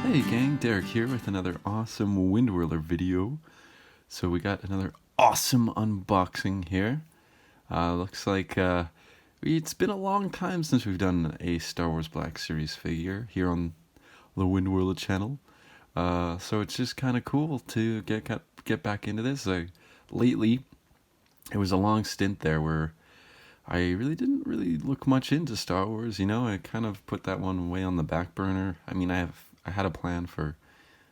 Hey gang, Derek here with another awesome windwirler video. So we got another awesome unboxing here. Looks like it's been a long time since we've done a Star Wars Black Series figure here on the Windwirler channel. So it's just kind of cool to get back into this. Lately, it was a long stint there where I really didn't look much into Star Wars. I kind of put that one way on the back burner. I mean, I had a plan for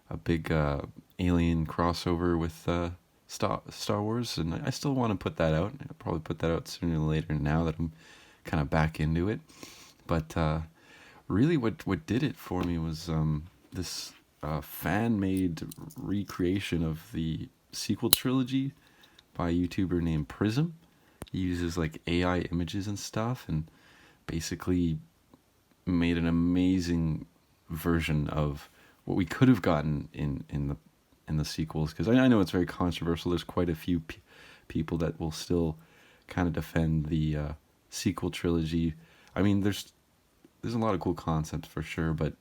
a big alien crossover with Star Wars, and I still want to put that out. I'll probably put that out sooner than later now that I'm kind of back into it. But really what did it for me was this fan-made recreation of the Sequel Trilogy by a YouTuber named Prism. He uses like AI images and stuff and basically made an amazing version of what we could have gotten in the sequels, because I know it's very controversial. There's quite a few people that will still kind of defend the sequel trilogy. I mean, there's a lot of cool concepts for sure, but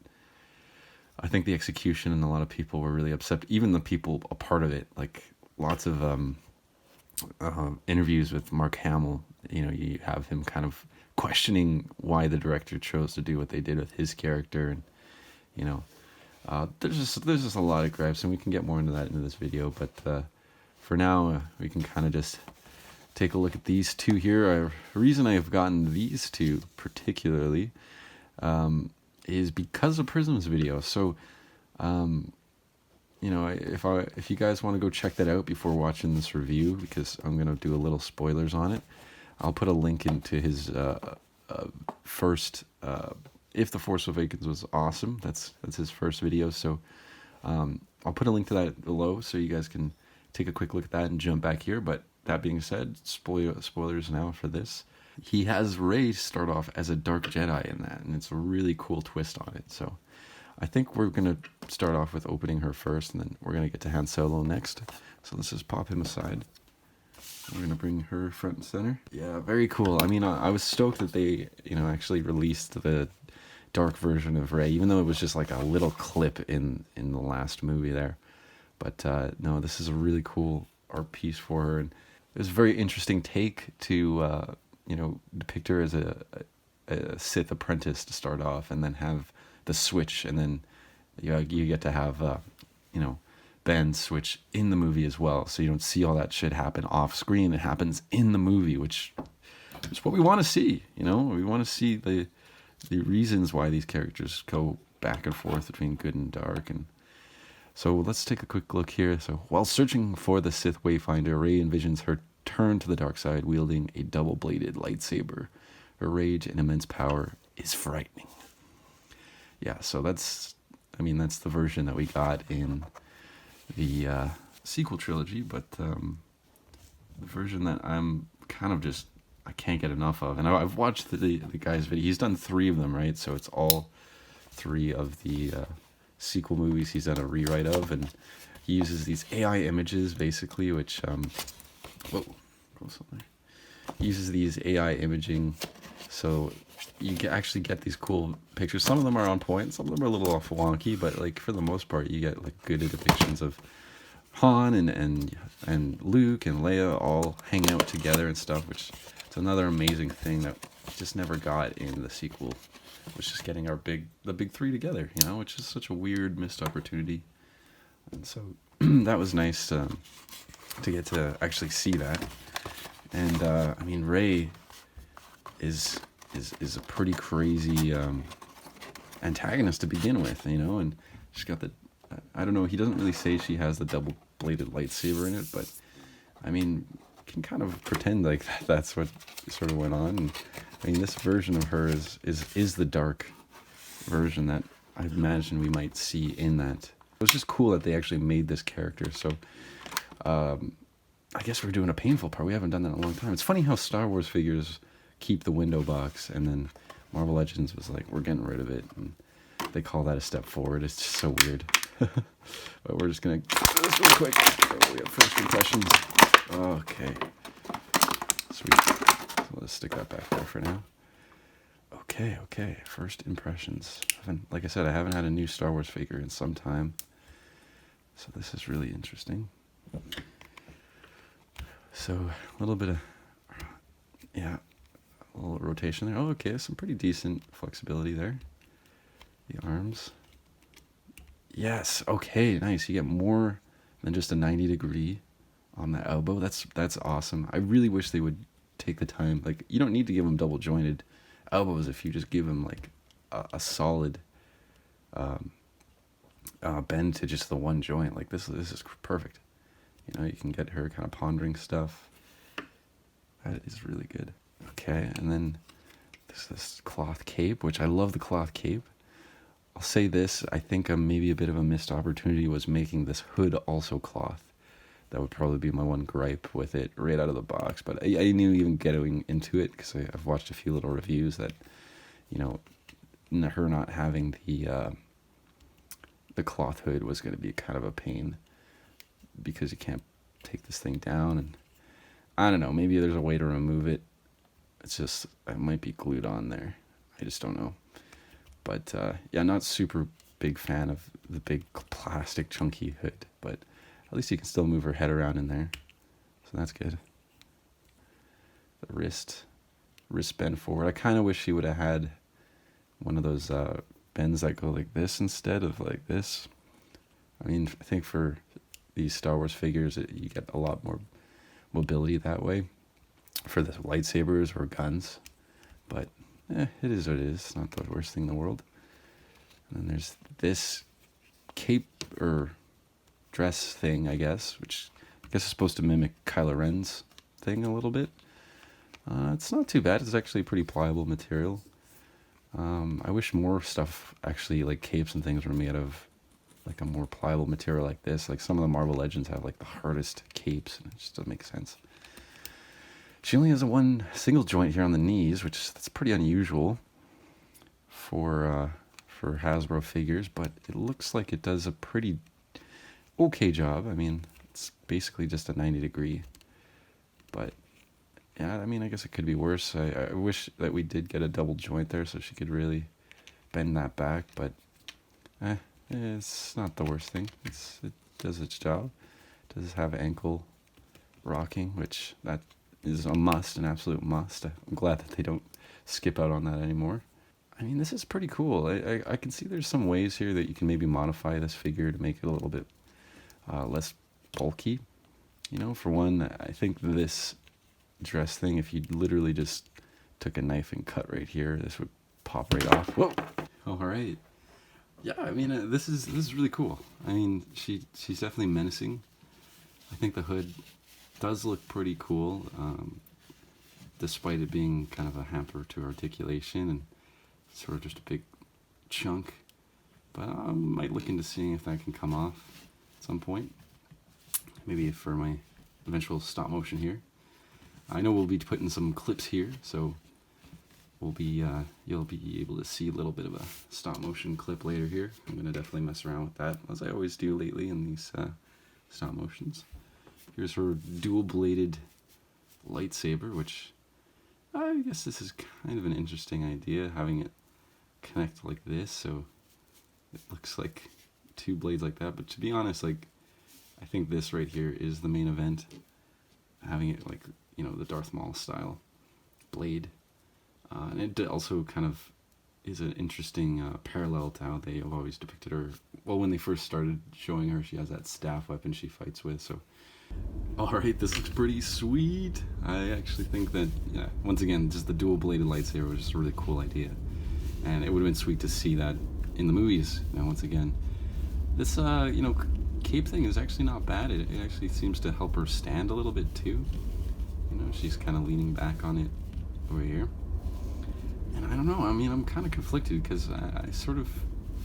I think the execution and a lot of people were really upset. Even the people a part of it, like lots of interviews with Mark Hamill. You have him kind of questioning why the director chose to do what they did with his character, and there's just a lot of gripes, and we can get more into that in this video. But for now, we can kind of just take a look at these two here. The reason I have gotten these two particularly is because of Prism's video. So, if you guys want to go check that out before watching this review, because I'm gonna do a little spoilers on it, I'll put a link into his first. If the Force Awakens was awesome, that's his first video. So I'll put a link to that below, so you guys can take a quick look at that and jump back here. But that being said, spoilers now for this. He has Rey start off as a Dark Jedi in that, and it's a really cool twist on it. So I think we're going to start off with opening her first, and then we're going to get to Han Solo next. So let's just pop him aside. We're going to bring her front and center. Yeah, very cool. I mean, I was stoked that they, actually released the dark version of Rey, even though it was just like a little clip in the last movie there. But no, this is a really cool art piece for her, and it was a very interesting take to, depict her as a Sith apprentice to start off, and then have the switch, and then you get to have Ben switch in the movie as well, so you don't see all that shit happen off screen. It happens in the movie, which is what we want to see. We want to see the reasons why these characters go back and forth between good and dark. And so let's take a quick look here. So while searching for the Sith Wayfinder, Rey envisions her turn to the dark side wielding a double-bladed lightsaber. Her rage and immense power is frightening. Yeah, so that's the version that we got in the sequel trilogy, but the version that I'm kind of just, I can't get enough of. And I've watched the guy's video. He's done 3 of them, right? So it's all 3 of the sequel movies he's done a rewrite of, and he uses these AI images basically, which he uses these AI imaging, so you actually get these cool pictures. Some of them are on point, some of them are a little off wonky, but like for the most part, you get like good depictions of Han and Luke and Leia all hanging out together and stuff, which is another amazing thing that we just never got in the sequel. Was just getting the big 3 together, which is such a weird missed opportunity. And so that was nice to get to actually see that. And Rey is a pretty crazy antagonist to begin with, and she's got I don't know, he doesn't really say she has the double-bladed lightsaber in it, but can kind of pretend like that's what sort of went on. And this version of her is the dark version that I imagine we might see in that. It was just cool that they actually made this character. So I guess we're doing a painful part. We haven't done that in a long time. It's funny how Star Wars figures keep the window box, and then Marvel Legends was like, we're getting rid of it, and they call that a step forward. It's just so weird. But we're just gonna do this real quick. We have first impressions. Okay, sweet. So let's stick that back there for now. Okay. Okay. First impressions. Like I said, I haven't had a new Star Wars figure in some time, so this is really interesting. So a little bit of, yeah, a little rotation there. Oh, okay, some pretty decent flexibility there. The arms. Yes, okay, nice. You get more than just a 90-degree on the elbow. That's awesome. I really wish they would take the time. Like, you don't need to give them double jointed elbows if you just give them like a solid bend to just the one joint. Like this is perfect. You know, you can get her kind of pondering stuff. That is really good. Okay, and then there's this cloth cape, which I love the cloth cape. I'll say this, I think maybe a bit of a missed opportunity was making this hood also cloth. That would probably be my one gripe with it right out of the box. But I didn't even get into it because I've watched a few little reviews that, you know, her not having the cloth hood was going to be kind of a pain because you can't take this thing down. And I don't know, maybe there's a way to remove it. It's just, it might be glued on there. I just don't know. But yeah, not super big fan of the big plastic chunky hood, but at least you can still move her head around in there. So that's good. The wrist bend forward. I kind of wish she would have had one of those bends that go like this instead of like this. I mean, I think for these Star Wars figures, you get a lot more mobility that way for the lightsabers or guns. But it is what it is. It's not the worst thing in the world. And then there's this cape or dress thing, I guess, which I guess is supposed to mimic Kylo Ren's thing a little bit. It's not too bad. It's actually a pretty pliable material. I wish more stuff, actually, like capes and things, were made of like a more pliable material like this. Like some of the Marvel Legends have like the hardest capes, and it just doesn't make sense. She only has a one single joint here on the knees, which that's pretty unusual for Hasbro figures, but it looks like it does a pretty okay job. I mean, it's basically just a 90-degree, but yeah, I mean, I guess it could be worse. I wish that we did get a double joint there so she could really bend that back, but it's not the worst thing. It does its job. It does have ankle rocking, which that is a must, an absolute must. I'm glad that they don't skip out on that anymore. I mean, this is pretty cool. I can see there's some ways here that you can maybe modify this figure to make it a little bit less bulky. You know, for one, I think this dress thing, if you literally just took a knife and cut right here, this would pop right off. Whoa! All right. Yeah, I mean, this is really cool. I mean, she's definitely menacing. I think the hood does look pretty cool, despite it being kind of a hamper to articulation and sort of just a big chunk. But I might look into seeing if that can come off at some point. Maybe for my eventual stop motion here. I know we'll be putting some clips here, so we'll be you'll be able to see a little bit of a stop motion clip later here. I'm gonna definitely mess around with that, as I always do lately in these stop motions. Here's her dual-bladed lightsaber, which I guess this is kind of an interesting idea, having it connect like this, so it looks like two blades like that. But to be honest, like, I think this right here is the main event, having it like, you know, the Darth Maul style blade. And it also kind of is an interesting parallel to how they have always depicted her. Well, when they first started showing her, she has that staff weapon she fights with, so. Alright, this looks pretty sweet. I actually think that, yeah, once again, just the dual-bladed lightsaber was just a really cool idea. And it would have been sweet to see that in the movies, you know, once again. This, you know, cape thing is actually not bad. It actually seems to help her stand a little bit, too. You know, she's kind of leaning back on it over here. And I don't know, I mean, I'm kind of conflicted because I sort of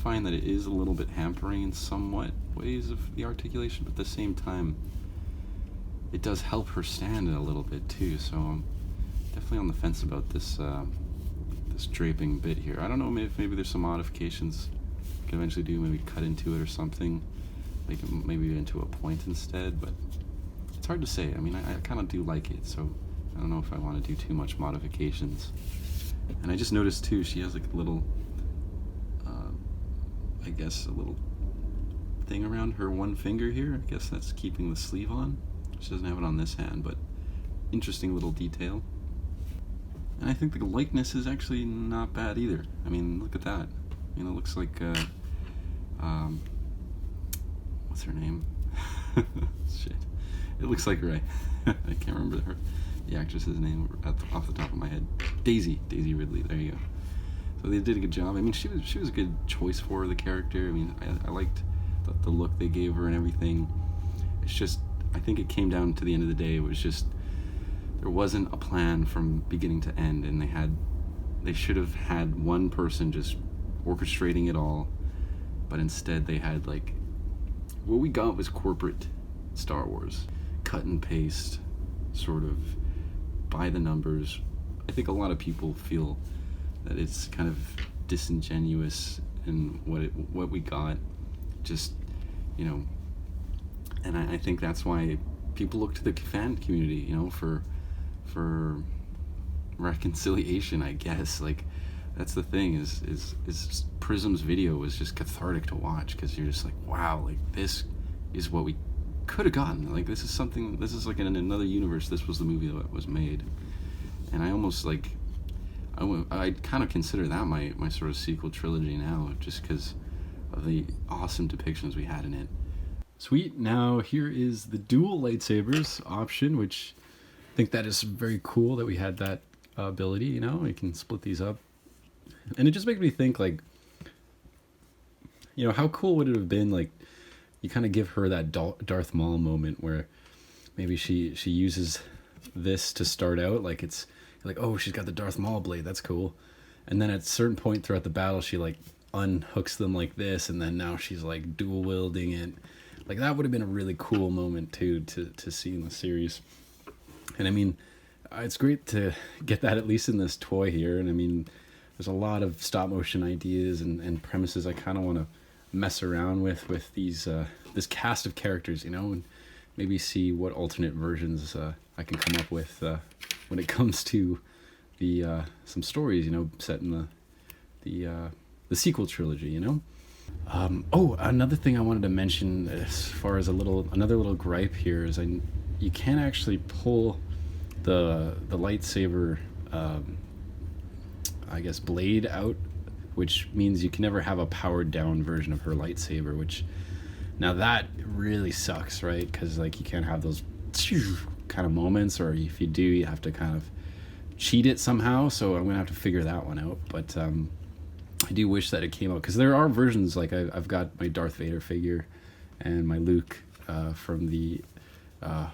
find that it is a little bit hampering in somewhat ways of the articulation, but at the same time, it does help her stand a little bit too, so I'm definitely on the fence about this this draping bit here. I don't know, maybe there's some modifications I can eventually do, maybe cut into it or something, make it maybe into a point instead, but it's hard to say. I mean, I kind of do like it, so I don't know if I want to do too much modifications And I just noticed too, she has like a little, I guess a little thing around her one finger here. I guess that's keeping the sleeve on. She doesn't have it on this hand, but interesting little detail. And I think the likeness is actually not bad either. I mean, look at that. You know, it looks like, what's her name? Shit. It looks like Ray. I can't remember the actress's name off the top of my head. Daisy Ridley. There you go. So they did a good job. I mean, she was a good choice for the character. I mean, I liked the look they gave her and everything. It's just, I think it came down to the end of the day. It was just, there wasn't a plan from beginning to end, and they should have had one person just orchestrating it all, but instead they had like, what we got was corporate Star Wars, cut and paste, sort of by the numbers. I think a lot of people feel that it's kind of disingenuous in what we got, just, you know, and I think that's why people look to the fan community, you know, for reconciliation, I guess. Like, that's the thing, is Prism's video was just cathartic to watch, because you're just like, wow, like, this is what we could have gotten. Like, this is like in another universe, this was the movie that was made. And I almost like, I kind of consider that my sort of sequel trilogy now, just because of the awesome depictions we had in it. Sweet. Now here is the dual lightsabers option, which I think that is very cool that we had that ability. You know, we can split these up, and it just makes me think, like, you know, how cool would it have been, like, you kind of give her that Darth Maul moment where maybe she uses this to start out, like, it's like, oh, she's got the Darth Maul blade, that's cool, and then at a certain point throughout the battle she like unhooks them like this, and then now she's like dual wielding it. Like, that would have been a really cool moment too to see in the series. And I mean, it's great to get that at least in this toy here. And I mean, there's a lot of stop motion ideas and premises I kind of want to mess around with these this cast of characters, you know, and maybe see what alternate versions I can come up with when it comes to the some stories, you know, set in the sequel trilogy, you know. Oh, another thing I wanted to mention as far as another little gripe here is you can't actually pull the lightsaber, I guess, blade out, which means you can never have a powered down version of her lightsaber, which, now that really sucks, right? Because, like, you can't have those kind of moments, or if you do, you have to kind of cheat it somehow. So I'm gonna have to figure that one out. But I do wish that it came out, because there are versions, like I've got my Darth Vader figure and my Luke from the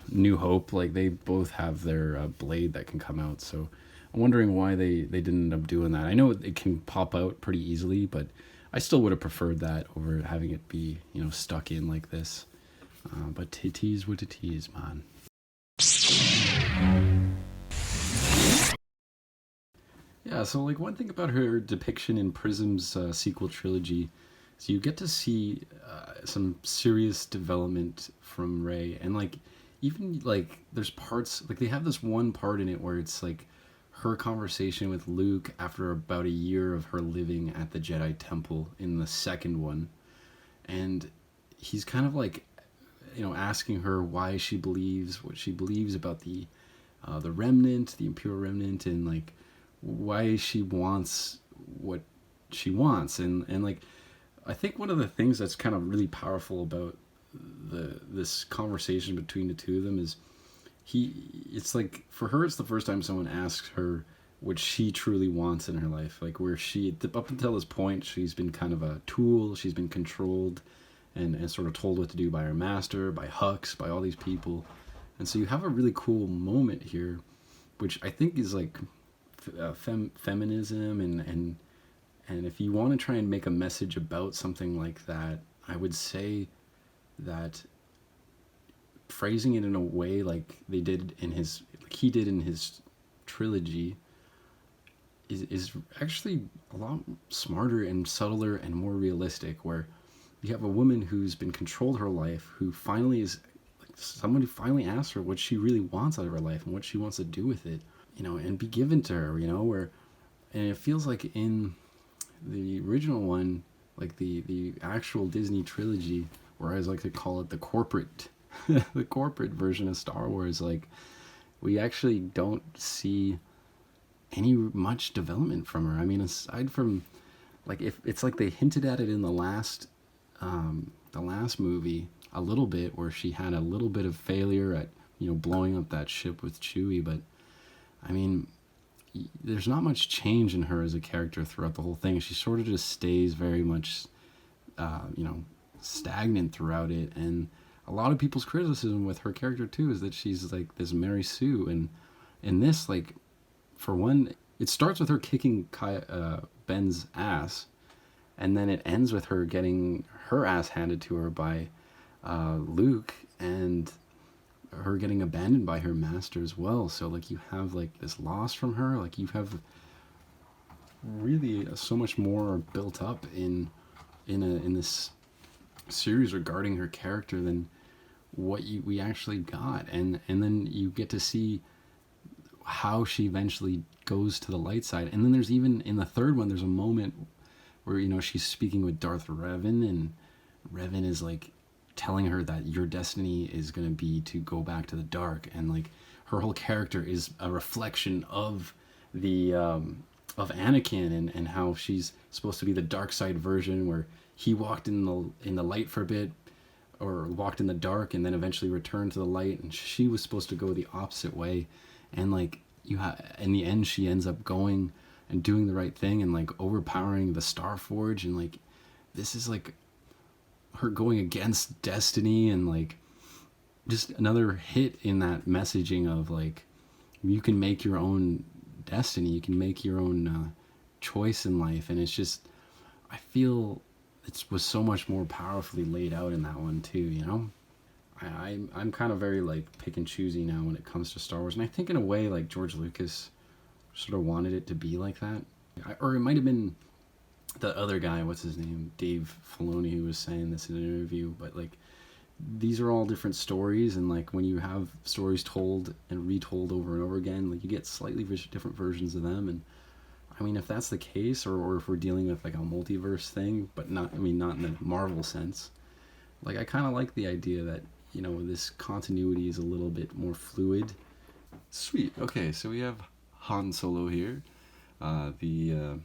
New Hope. Like, they both have their blade that can come out. So I'm wondering why they didn't end up doing that. I know it can pop out pretty easily, but I still would have preferred that over having it be, you know, stuck in like this. But it is what it is, man. Yeah, so, like, one thing about her depiction in Prism's sequel trilogy is you get to see some serious development from Rey, and, like, even, like, there's parts, like, they have this one part in it where it's like her conversation with Luke after about a year of her living at the Jedi Temple in the second one, and he's kind of like, you know, asking her why she believes what she believes about the remnant, the Imperial remnant, and, like, why she wants what she wants. And like, I think one of the things that's kind of really powerful about this conversation between the two of them is it's like, for her, it's the first time someone asks her what she truly wants in her life. Like, where she, up until this point, she's been kind of a tool, she's been controlled and sort of told what to do by her master, by Hux, by all these people. And so you have a really cool moment here, which I think is like feminism, and if you want to try and make a message about something like that, I would say that phrasing it in a way like he did in his trilogy is actually a lot smarter and subtler and more realistic, where you have a woman who's been controlled her life, who finally is like someone who finally asks her what she really wants out of her life and what she wants to do with it, you know, and be given to her, you know, where And it feels like in the original one, like the actual Disney trilogy, or as I like to call it, the corporate the corporate version of Star Wars, like we actually don't see any much development from her. I mean, aside from like if it's like they hinted at it in the last movie a little bit, where she had a little bit of failure at blowing up that ship with Chewie, but I mean, there's not much change in her as a character throughout the whole thing. She sort of just stays very much, stagnant throughout it. And a lot of people's criticism with her character too is that she's like this Mary Sue. And in this, like, for one, it starts with her kicking Ben's ass, and then it ends with her getting her ass handed to her by Luke, and her getting abandoned by her master as well. So like you have like this loss from her. Like you have really so much more built up in this series regarding her character than what we actually got. And then you get to see how she eventually goes to the light side. And then there's even in the third one, there's a moment where she's speaking with Darth Revan, and Revan is like telling her that your destiny is going to be to go back to the dark. And like her whole character is a reflection of the of Anakin, and how she's supposed to be the dark side version, where he walked in the light for a bit, or walked in the dark and then eventually returned to the light, and she was supposed to go the opposite way. And like in the end she ends up going and doing the right thing and like overpowering the Starforge. And like this is like her going against destiny, and like just another hit in that messaging of like you can make your own destiny, you can make your own choice in life. And it's just, I feel it was so much more powerfully laid out in that one too. I'm kind of very like pick and choosy now when it comes to Star Wars, and I think in a way like George Lucas sort of wanted it to be like that. Or it might have been the other guy, what's his name, Dave Filoni, who was saying this in an interview. But like these are all different stories, and like when you have stories told and retold over and over again, like you get slightly different versions of them. And I mean, if that's the case, or if we're dealing with like a multiverse thing, but not in the Marvel sense, like I kind of like the idea that this continuity is a little bit more fluid. Sweet. Okay, so we have Han Solo here, the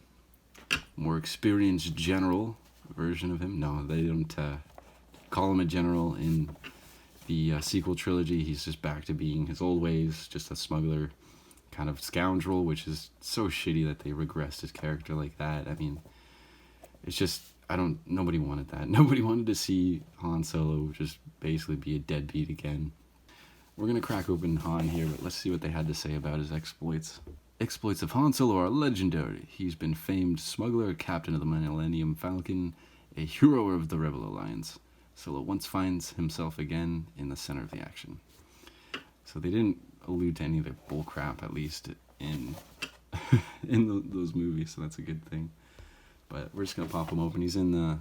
more experienced general version of him. No, they don't call him a general in the sequel trilogy. He's just back to being his old ways, just a smuggler, kind of scoundrel, which is so shitty that they regressed his character like that. I mean, it's just, nobody wanted that. Nobody wanted to see Han Solo just basically be a deadbeat again. We're going to crack open Han here, but let's see what they had to say about his exploits. Exploits of Han Solo are legendary. He's been famed smuggler, captain of the Millennium Falcon, a hero of the Rebel Alliance. Solo once finds himself again in the center of the action. So they didn't allude to any of the bullcrap, at least in those movies, so that's a good thing. But we're just going to pop him open. He's in the,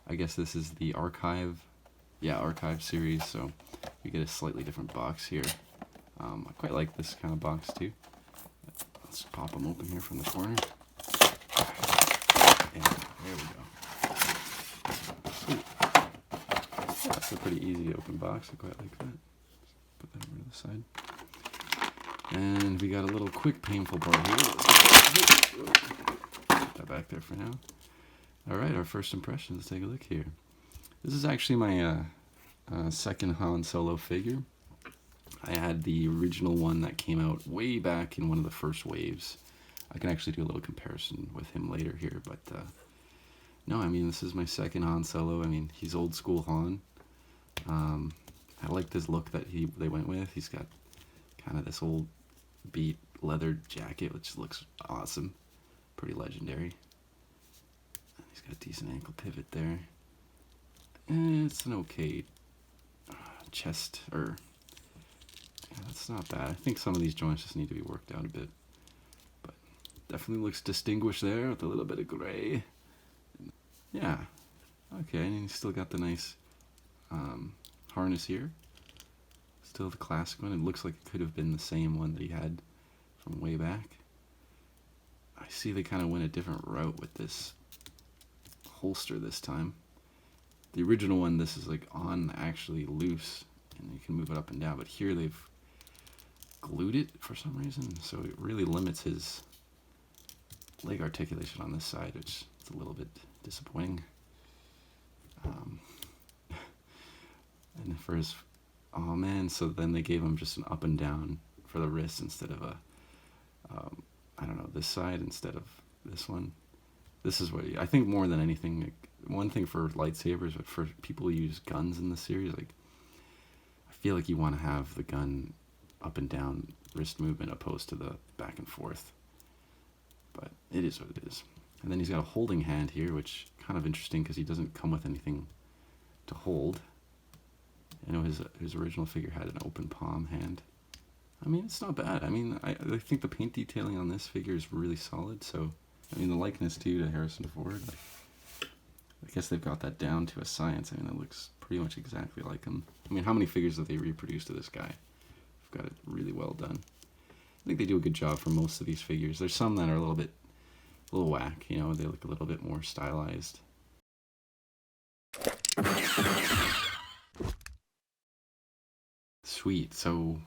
I guess this is the archive series, so we get a slightly different box here. I quite like this kind of box too. Let's pop him open here from the corner. And there we go. Sweet. That's a pretty easy to open box. I quite like that. Put that over to the side. And we got a little quick painful part here. Put that back there for now. Alright, our first impressions. Let's take a look here. This is actually my second Han Solo figure. I had the original one that came out way back in one of the first waves. I can actually do a little comparison with him later here, but no, I mean, this is my second Han Solo. I mean, he's old school Han. I like this look that they went with. He's got kind of this old beat leather jacket, which looks awesome. Pretty legendary. And he's got a decent ankle pivot there. And it's an okay chest, or yeah, that's not bad. I think some of these joints just need to be worked out a bit, but definitely looks distinguished there with a little bit of gray. Yeah, okay, and he's still got the nice harness here. Still the classic one. It looks like it could have been the same one that he had from way back. I see they kind of went a different route with this holster this time. The original one, this is like on actually loose, and you can move it up and down. But here they've glued it for some reason, so it really limits his leg articulation on this side, which is a little bit disappointing. And for his, oh man, so then they gave him just an up and down for the wrist instead of a, I don't know, this side instead of this one. This is what I think more than anything, like, one thing for lightsabers, but for people who use guns in the series, like, I feel like you want to have the gun up and down wrist movement opposed to the back and forth. But it is what it is. And then he's got a holding hand here, which kind of interesting because he doesn't come with anything to hold. I know his original figure had an open palm hand. I mean, it's not bad. I mean, I think the paint detailing on this figure is really solid. So, I mean, the likeness too to Harrison Ford, like, I guess they've got that down to a science. I mean, it looks pretty much exactly like him. I mean, how many figures have they reproduced of this guy? They've got it really well done. I think they do a good job for most of these figures. There's some that are a little whack, you know, they look a little bit more stylized. Sweet. So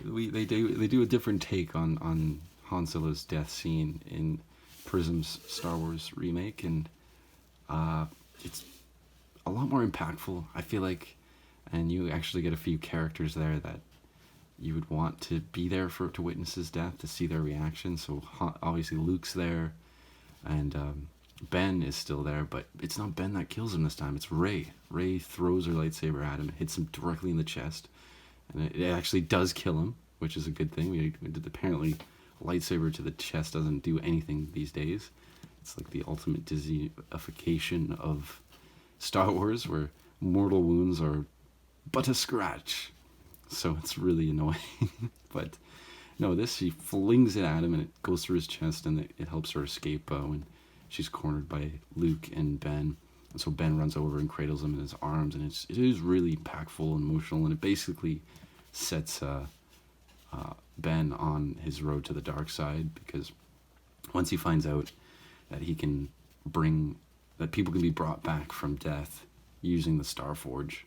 they do a different take on Han Solo's death scene in Prism's Star Wars remake, and it's a lot more impactful, I feel like, and you actually get a few characters there that you would want to be there to witness his death, to see their reaction. So obviously Luke's there, and Ben is still there, but it's not Ben that kills him this time, it's Rey. Rey throws her lightsaber at him, hits him directly in the chest, and it actually does kill him, which is a good thing. We did, apparently lightsaber to the chest doesn't do anything these days. It's like the ultimate Disney-ification of Star Wars, where mortal wounds are but a scratch. So it's really annoying. But no, this, she flings it at him and it goes through his chest, and it helps her escape when she's cornered by Luke and Ben. And so Ben runs over and cradles him in his arms, and it is really impactful and emotional, and it basically sets Ben on his road to the dark side, because once he finds out that he can that people can be brought back from death using the Star Forge,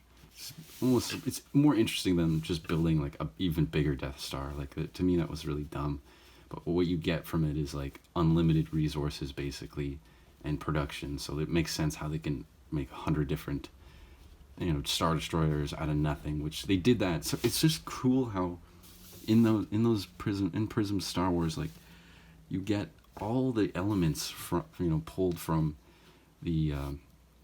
it's more interesting than just building like a even bigger Death Star. Like, to me, that was really dumb. But what you get from it is like unlimited resources, basically, and production. So it makes sense how they can make 100 different, Star Destroyers out of nothing, which they did that. So it's just cool how in Prism Star Wars, like, you get all the elements from pulled from the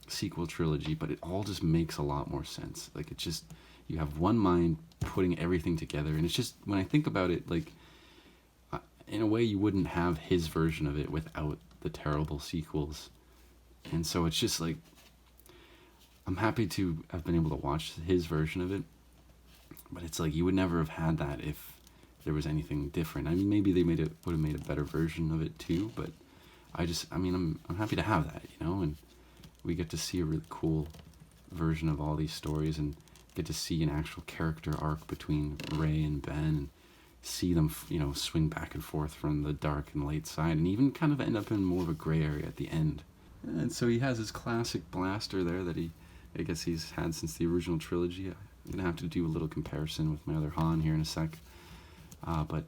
sequel trilogy, but it all just makes a lot more sense. Like, it just, you have one mind putting everything together, and it's just, when I think about it, like, in a way you wouldn't have his version of it without the terrible sequels. And so it's just like, I'm happy to have been able to watch his version of it, but it's like you would never have had that if there was anything different. I mean, maybe they would have made a better version of it too, but I'm happy to have that, and we get to see a really cool version of all these stories, and get to see an actual character arc between Rey and Ben, and see them, swing back and forth from the dark and light side, and even kind of end up in more of a gray area at the end. And so he has his classic blaster there that I guess he's had since the original trilogy. I'm gonna have to do a little comparison with my other Han here in a sec, but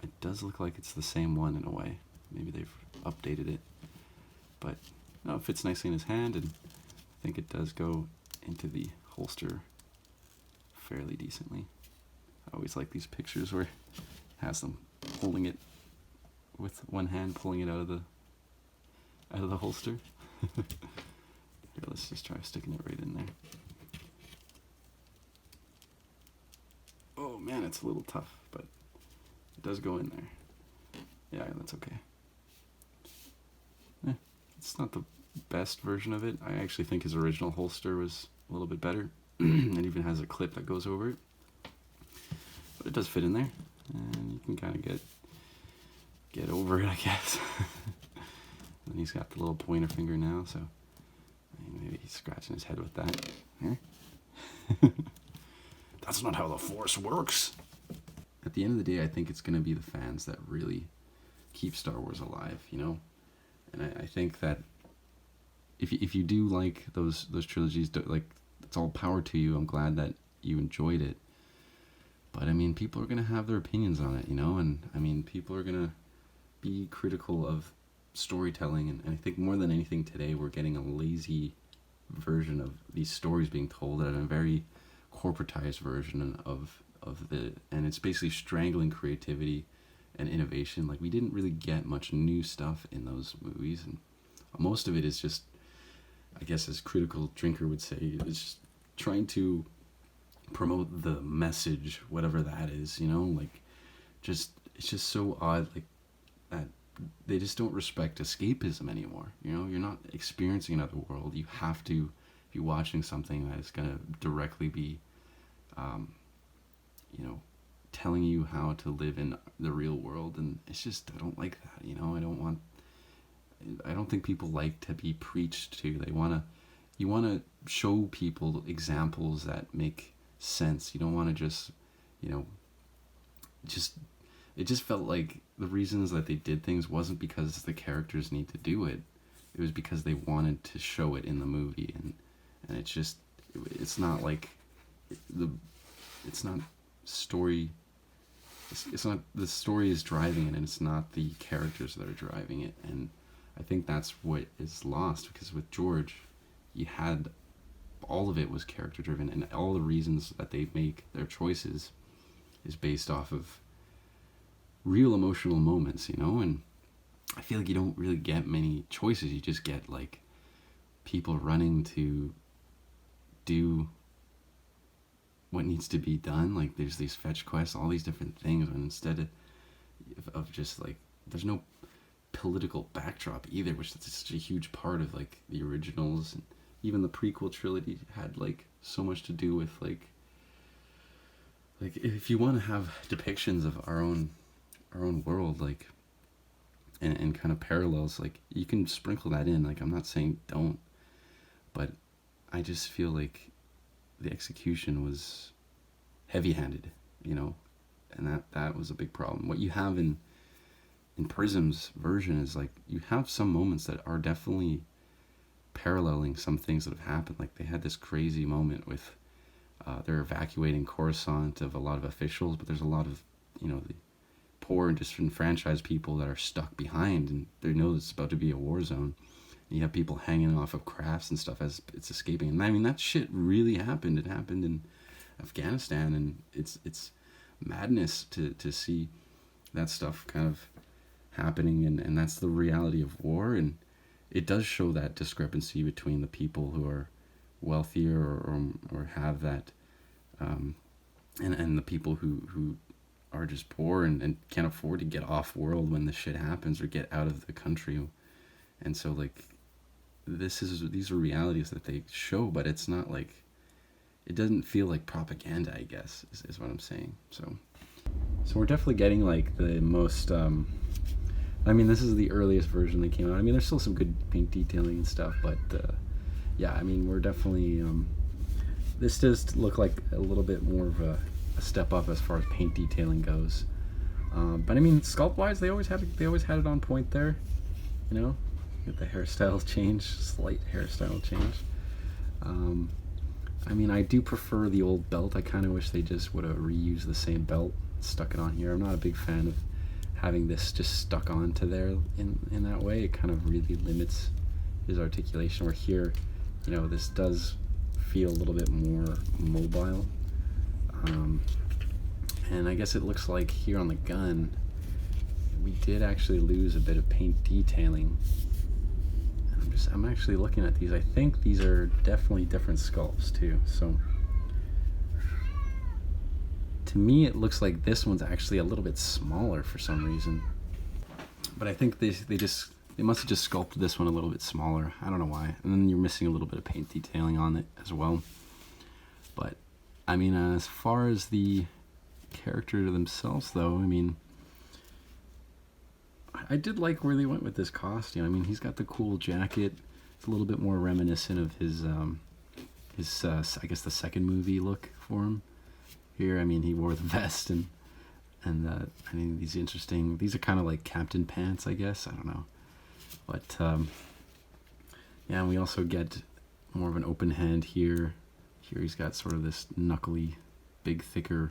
it does look like it's the same one in a way. Maybe they've updated it, but no, it fits nicely in his hand, and I think it does go into the holster fairly decently. I always like these pictures where it has them holding it with one hand, pulling it out of the holster. Here, let's just try sticking it right in there. Oh man, it's a little tough, but it does go in there. Yeah, that's okay. It's not the best version of it. I actually think his original holster was a little bit better. It even has a clip that goes over it. But it does fit in there, and you can kind of get over it, I guess. And he's got the little pointer finger now, so maybe he's scratching his head with that. Here. That's not how the Force works. At the end of the day, I think it's going to be the fans that really keep Star Wars alive, you know. And I think that if you do like those trilogies, like, it's all power to you. I'm glad that you enjoyed it. But I mean, people are gonna have their opinions on it, you know, and I mean, people are gonna be critical of storytelling, and I think more than anything today, we're getting a lazy version of these stories being told, and a very corporatized version of the, and it's basically strangling creativity and innovation. Like, we didn't really get much new stuff in those movies, and most of it is just, I guess, as Critical Drinker would say, it's just trying to promote the message, whatever that is, you know, like, just, it's just so odd, like, that they just don't respect escapism anymore, you know. You're not experiencing another world. You have to be watching something that is going to directly be, you know, telling you how to live in the real world, and it's just, I don't like that, you know. I don't think people like to be preached to. You want to show people examples that make sense. You don't want to just, you know, it just felt like the reasons that they did things wasn't because the characters need to do it. It was because they wanted to show it in the movie, and it's just, it's not like it's not story. It's not, the story is driving it, and it's not the characters that are driving it. And I think that's what is lost, because with George, you had, all of it was character driven, and all the reasons that they make their choices is based off of real emotional moments, you know. And I feel like you don't really get many choices. You just get, like, people running to do what needs to be done. Like, there's these fetch quests, all these different things, and instead of just, like, there's no political backdrop either, which is such a huge part of, like, the originals, and even the prequel trilogy had, like, so much to do with, like if you want to have depictions of our own world, like, and kind of parallels, like, you can sprinkle that in. Like, I'm not saying don't, but I just feel like the execution was heavy-handed, you know, and that was a big problem. What you have in Prism's version is, like, you have some moments that are definitely paralleling some things that have happened. Like, they had this crazy moment with they're evacuating Coruscant of a lot of officials, but there's a lot of, you know, the poor and disenfranchised people that are stuck behind, and they know it's about to be a war zone. And you have people hanging off of crafts and stuff as it's escaping. And I mean, that shit really happened. It happened in Afghanistan, and it's madness to see that stuff kind of happening, and that's the reality of war. And it does show that discrepancy between the people who are wealthier or have that, and the people who are just poor and can't afford to get off world when this shit happens, or get out of the country. And so, like, these are realities that they show, but it's not like, it doesn't feel like propaganda, I guess, is what I'm saying. So we're definitely getting, like, the most, I mean, this is the earliest version that came out. I mean, there's still some good paint detailing and stuff, but yeah, I mean, we're definitely, this does look like a little bit more of a step up as far as paint detailing goes. But I mean, sculpt wise, they always had it on point there, you know. Get the hairstyle change, slight hairstyle change. I mean, I do prefer the old belt. I kind of wish they just would have reused the same belt, stuck it on here. I'm not a big fan of having this just stuck onto there in that way. It kind of really limits his articulation. Where here, you know, this does feel a little bit more mobile. And I guess it looks like here on the gun, we did actually lose a bit of paint detailing. I'm actually looking at these. I think these are definitely different sculpts too. So to me, it looks like this one's actually a little bit smaller for some reason. But I think they must have just sculpted this one a little bit smaller. I don't know why. And then you're missing a little bit of paint detailing on it as well. But I mean, as far as the character themselves, though, I mean, I did like where they went with this costume. I mean, he's got the cool jacket. It's a little bit more reminiscent of his I guess the second movie look for him. Here, I mean, he wore the vest, and And I mean, these are kind of like captain pants, I guess. I don't know. But yeah, and we also get more of an open hand here. Here he's got sort of this knuckly, big, thicker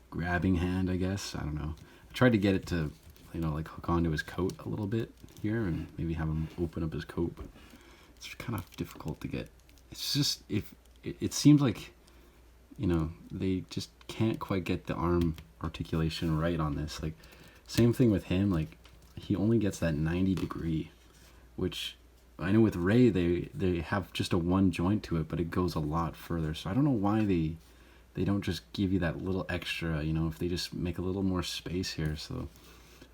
grabbing hand, I guess. I don't know. I tried to get it to, like hook onto his coat a little bit here and maybe have him open up his coat, but it's kind of difficult to get. It's just, if it seems like, they just can't quite get the arm articulation right on this. Like, same thing with him. Like, he only gets that 90 degree, which I know with Ray, they have just a one joint to it, but it goes a lot further. So I don't know why they don't just give you that little extra, if they just make a little more space here. So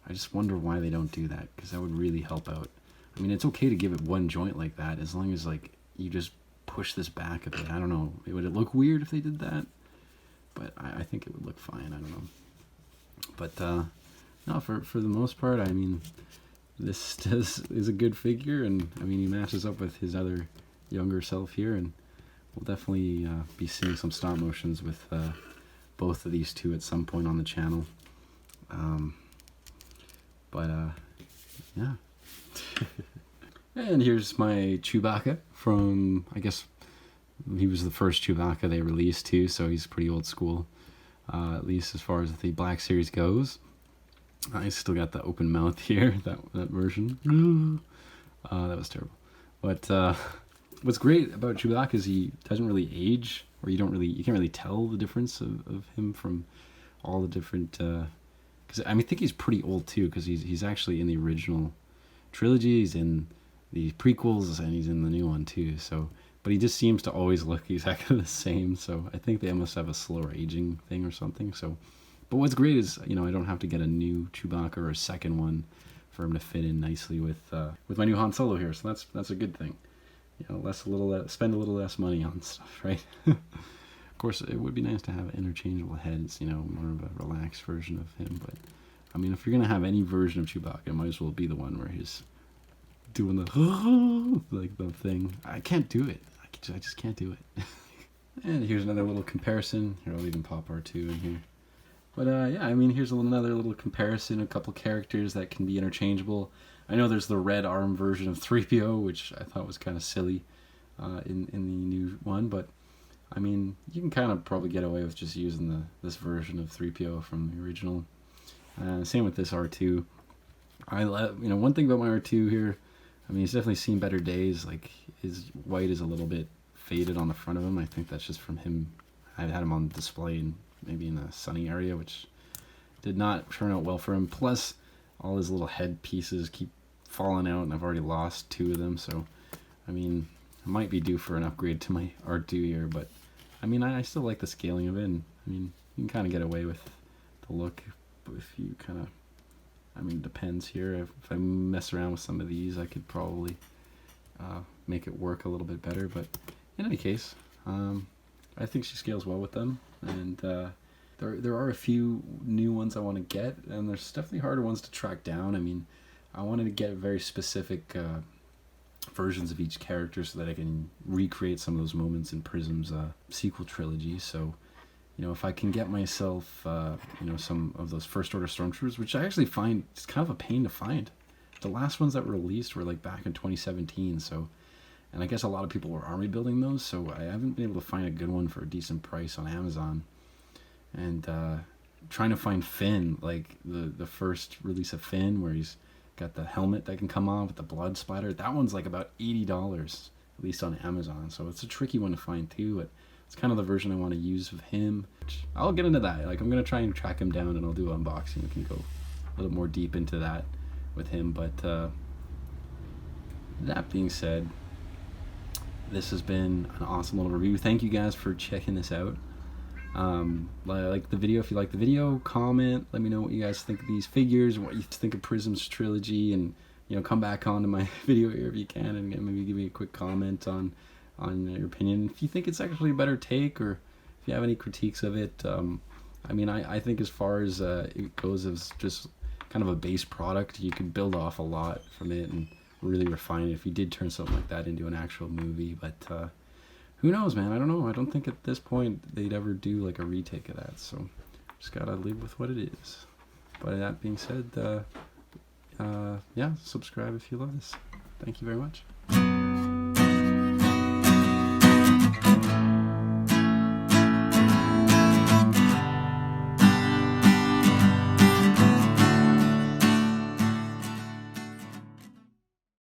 I just wonder why they don't do that, because that would really help out. I mean, it's okay to give it one joint like that, as long as, like, you just push this back a bit. I don't know. Would it look weird if they did that? But I think it would look fine. I don't know. But, no, for the most part, I mean, this is a good figure, and, I mean, he matches up with his other younger self here, and we'll definitely be seeing some stop motions with both of these two at some point on the channel. Yeah. And here's my Chewbacca from, I guess, he was the first Chewbacca they released too, so he's pretty old school, at least as far as the Black Series goes. I still got the open mouth here, that version. That was terrible. But what's great about Chewbacca is he doesn't really age, or you can't really tell the difference of him from all the different. Because I think he's pretty old too, because he's actually in the original trilogy, he's in the prequels, and he's in the new one too. So, but he just seems to always look exactly the same. So I think they must have a slower aging thing or something. So, but what's great is I don't have to get a new Chewbacca or a second one for him to fit in nicely with my new Han Solo here. So that's a good thing. Spend a little less money on stuff, right? Of course, it would be nice to have interchangeable heads, more of a relaxed version of him. But, I mean, if you're going to have any version of Chewbacca, it might as well be the one where he's doing the thing. I can't do it. I just can't do it. And here's another little comparison. Here, I'll even pop R2 in here. But, yeah, I mean, here's another little comparison. A couple characters that can be interchangeable. I know there's the red arm version of 3PO, which I thought was kind of silly in the new one, but I mean, you can kind of probably get away with just using this version of 3PO from the original. Same with this R2. One thing about my R2 here, I mean, he's definitely seen better days. Like, his white is a little bit faded on the front of him. I think that's just from him. I had him on display maybe in a sunny area, which did not turn out well for him. Plus, all his little head pieces keep falling out, and I've already lost 2 of them. So, I mean, I might be due for an upgrade to my R2 here, but I mean, I still like the scaling of it. And, I mean, you can kind of get away with the look if you kind of, I mean, it depends here. If I mess around with some of these, I could probably make it work a little bit better. But in any case, I think she scales well with them. And there are a few new ones I want to get, and there's definitely harder ones to track down. I mean, I wanted to get very specific versions of each character so that I can recreate some of those moments in Prism's sequel trilogy. So, if I can get myself, some of those First Order Stormtroopers, which I actually find it's kind of a pain to find. The last ones that were released were like back in 2017, so, and I guess a lot of people were army building those, so I haven't been able to find a good one for a decent price on Amazon. And trying to find Finn, like the first release of Finn, where he's got the helmet that can come off with the blood splatter. That one's like about $80, at least on Amazon. So it's a tricky one to find too, but it's kind of the version I want to use of him. I'll get into that. Like, I'm going to try and track him down, and I'll do an unboxing. We can go a little more deep into that with him. But that being said, this has been an awesome little review. Thank you guys for checking this out. Like the video. If you like the video, comment, let me know what you guys think of these figures, what you think of Prism's trilogy, and come back onto my video here if you can, and maybe give me a quick comment on your opinion. If you think it's actually a better take, or if you have any critiques of it. I mean, I think as far as it goes, as just kind of a base product, you can build off a lot from it and really refine it if you did turn something like that into an actual movie. But who knows, man? I don't know. I don't think at this point they'd ever do like a retake of that. So Just gotta live with what it is. But that being said, yeah, subscribe if you love this. Thank you very much.